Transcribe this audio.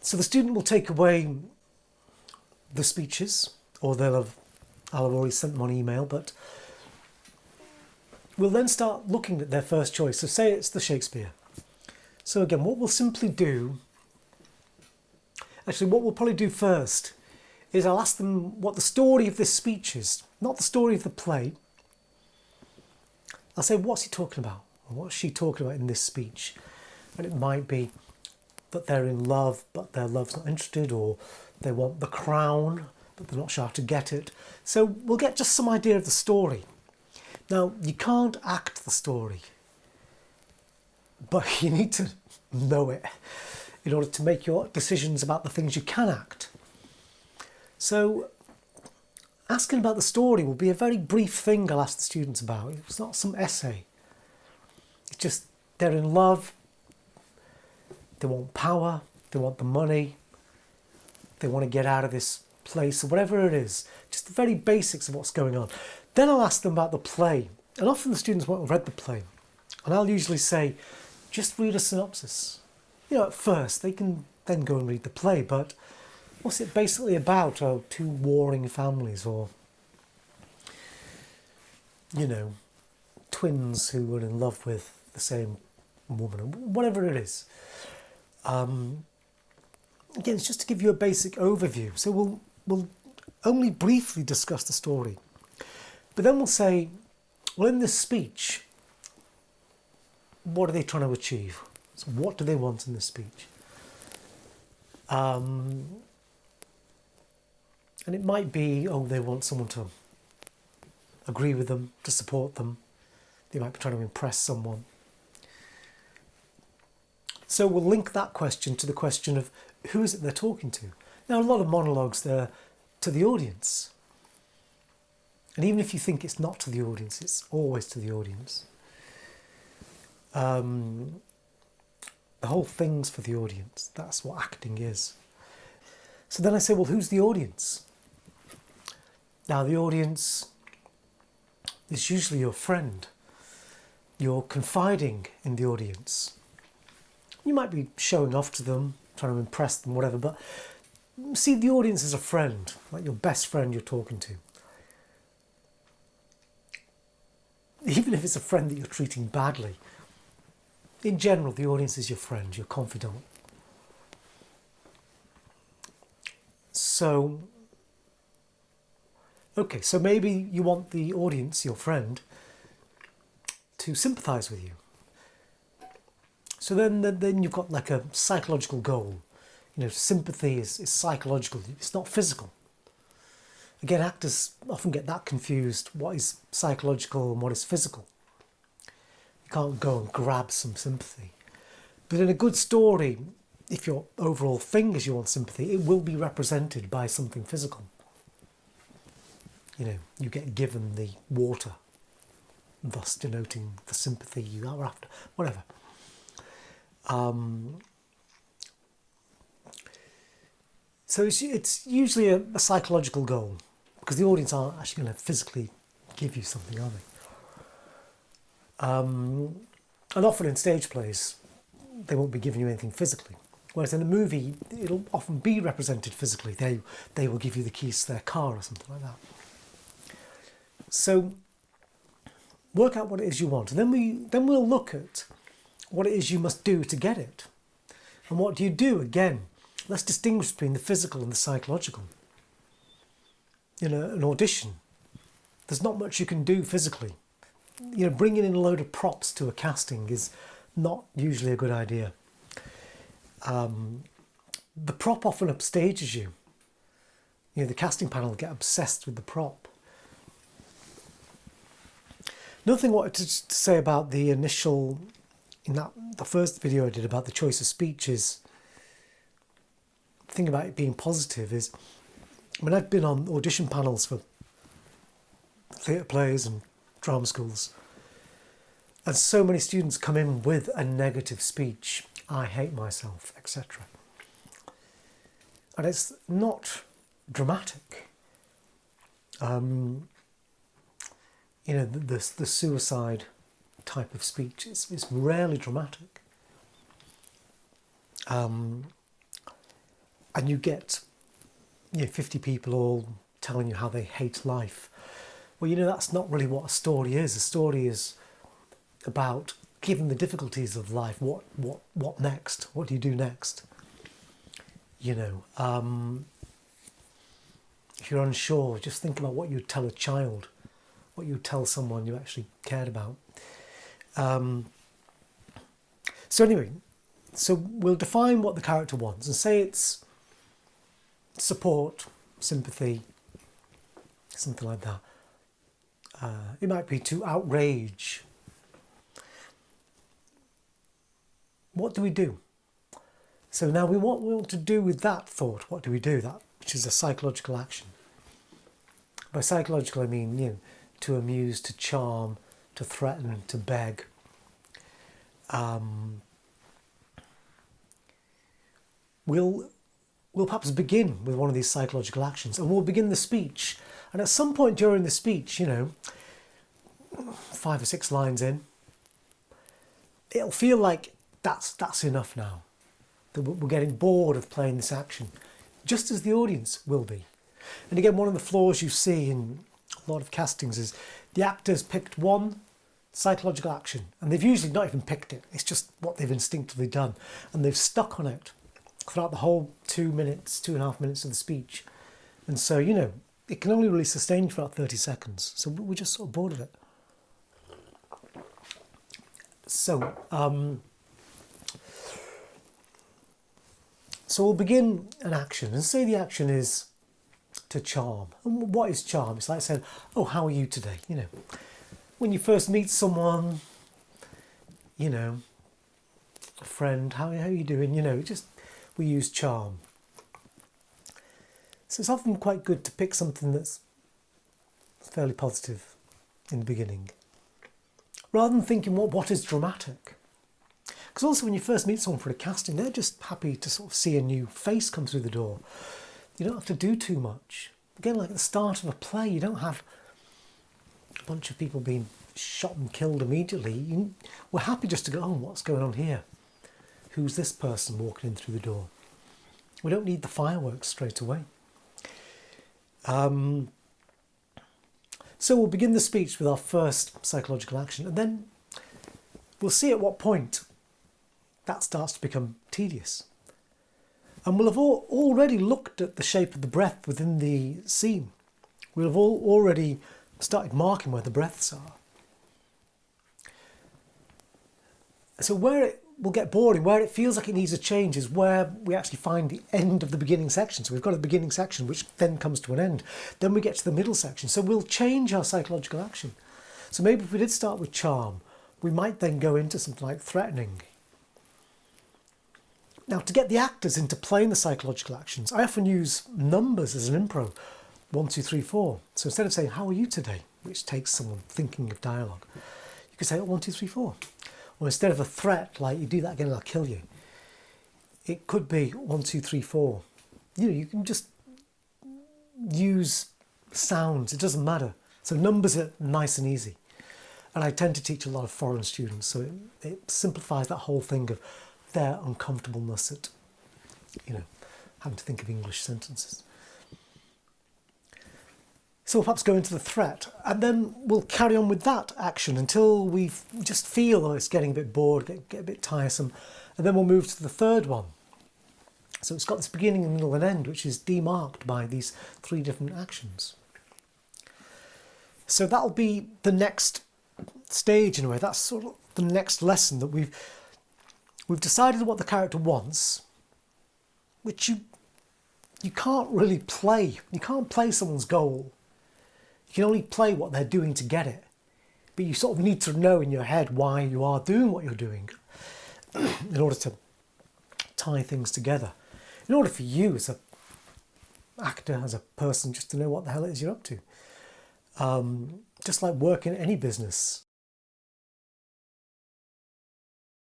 So the student will take away the speeches, or I'll have already sent them on email, but we'll then start looking at their first choice. So say it's the Shakespeare. So again, what we'll simply do, actually what we'll probably do first is I'll ask them what the story of this speech is, not the story of the play. I'll say, what's he talking about? Or what's she talking about in this speech? And it might be that they're in love, but their love's not interested, or they want the crown, but they're not sure how to get it. So we'll get just some idea of the story. Now, you can't act the story, but you need to know it in order to make your decisions about the things you can act. So asking about the story will be a very brief thing I'll ask the students about. It's not some essay. It's just they're in love, they want power, they want the money, they want to get out of this place, or whatever it is. Just the very basics of what's going on. Then I'll ask them about the play. And often the students won't have read the play. And I'll usually say, just read a synopsis. You know, at first, they can then go and read the play, but what's it basically about? Oh, two warring families, or, you know, twins who are in love with the same woman, or whatever it is. Again, it's just to give you a basic overview. So we'll only briefly discuss the story. But then we'll say, well, in this speech, what are they trying to achieve? So what do they want in this speech? And it might be, oh, they want someone to agree with them, to support them. They might be trying to impress someone. So we'll link that question to the question of who is it they're talking to. Now, a lot of monologues, they're to the audience. And even if you think it's not to the audience, it's always to the audience. The whole thing's for the audience. That's what acting is. So then I say, well, who's the audience? Now, the audience is usually your friend. You're confiding in the audience. You might be showing off to them, trying to impress them, whatever, but see the audience as a friend, like your best friend you're talking to. Even if it's a friend that you're treating badly, in general, the audience is your friend, your confidant. So, okay, so maybe you want the audience, your friend, to sympathise with you. So then you've got like a psychological goal. You know, sympathy is psychological, it's not physical. Again, actors often get that confused, what is psychological and what is physical. You can't go and grab some sympathy. But in a good story, if your overall thing is you want sympathy, it will be represented by something physical. You know, you get given the water, thus denoting the sympathy you are after, whatever. So it's usually a psychological goal, because the audience aren't actually going to physically give you something, are they? And often in stage plays, they won't be giving you anything physically. Whereas in a movie, it'll often be represented physically. They will give you the keys to their car or something like that. So work out what it is you want, and then we'll look at what it is you must do to get it. And what do you do? Again, let's distinguish between the physical and the psychological. You know, an audition, there's not much you can do physically. You know, bringing in a load of props to a casting is not usually a good idea. The prop often upstages you. You know, the casting panel get obsessed with the prop. Another thing I wanted to say about the initial, the first video I did about the choice of speech is, the thing about it being positive is, I mean, I've been on audition panels for theatre plays and drama schools, and so many students come in with a negative speech. I hate myself, etc. And it's not dramatic. You know, the suicide type of speech is rarely dramatic. and you get 50 people all telling you how they hate life. Well, that's not really what a story is. A story is about, given the difficulties of life, what next? What do you do next? If you're unsure, just think about what you'd tell a child, what you'd tell someone you actually cared about. So we'll define what the character wants and say it's support, sympathy, something like that. It might be to outrage. What do we do? So now we want to do with that thought. What do we do? That which is a psychological action. By psychological, I mean to amuse, to charm, to threaten, to beg. We'll perhaps begin with one of these psychological actions, and we'll begin the speech. And at some point during the speech, 5 or 6 lines in, it'll feel like that's enough now. That we're getting bored of playing this action, just as the audience will be. And again, one of the flaws you see in a lot of castings is the actors picked one psychological action, and they've usually not even picked it. It's just what they've instinctively done, and they've stuck on it throughout the whole 2.5 minutes of the speech. And so, it can only really sustain for about 30 seconds. So we're just sort of bored of it. So we'll begin an action, and say the action is to charm. And what is charm? It's like saying, "Oh, how are you today?" When you first meet someone, a friend, how are you doing? We use charm. So it's often quite good to pick something that's fairly positive in the beginning, rather than thinking, what is dramatic? Because also when you first meet someone for a casting, they're just happy to sort of see a new face come through the door. You don't have to do too much. Again, like at the start of a play, you don't have a bunch of people being shot and killed immediately. We're happy just to go, "Oh, what's going on here? Who's this person walking in through the door?" We don't need the fireworks straight away. So we'll begin the speech with our first psychological action, and then we'll see at what point that starts to become tedious. And we'll have already looked at the shape of the breath within the scene. We'll have already started marking where the breaths are. So where it will get boring, where it feels like it needs a change, is where we actually find the end of the beginning section. So we've got a beginning section which then comes to an end. Then we get to the middle section. So we'll change our psychological action. So maybe if we did start with charm, we might then go into something like threatening. Now, to get the actors into playing the psychological actions, I often use numbers as an improv. 1, 2, 3, 4. So instead of saying, "How are you today?" which takes someone thinking of dialogue, you could say, 1, 2, 3, 4. Or instead of a threat, like, "You do that again and I'll kill you," it could be 1, 2, 3, 4. You can just use sounds. It doesn't matter. So numbers are nice and easy. And I tend to teach a lot of foreign students, so it simplifies that whole thing of their uncomfortableness at, having to think of English sentences. So we'll perhaps go into the threat, and then we'll carry on with that action until we just feel it's getting a bit bored, get a bit tiresome, and then we'll move to the third one. So it's got this beginning, middle and end, which is demarked by these 3 different actions. So that'll be the next stage in a way. That's sort of the next lesson, that we've decided what the character wants, which you can't really play. You can't play someone's goal. You can only play what they're doing to get it. But you sort of need to know in your head why you are doing what you're doing in order to tie things together. In order for you as an actor, as a person, just to know what the hell it is you're up to. Just like work in any business.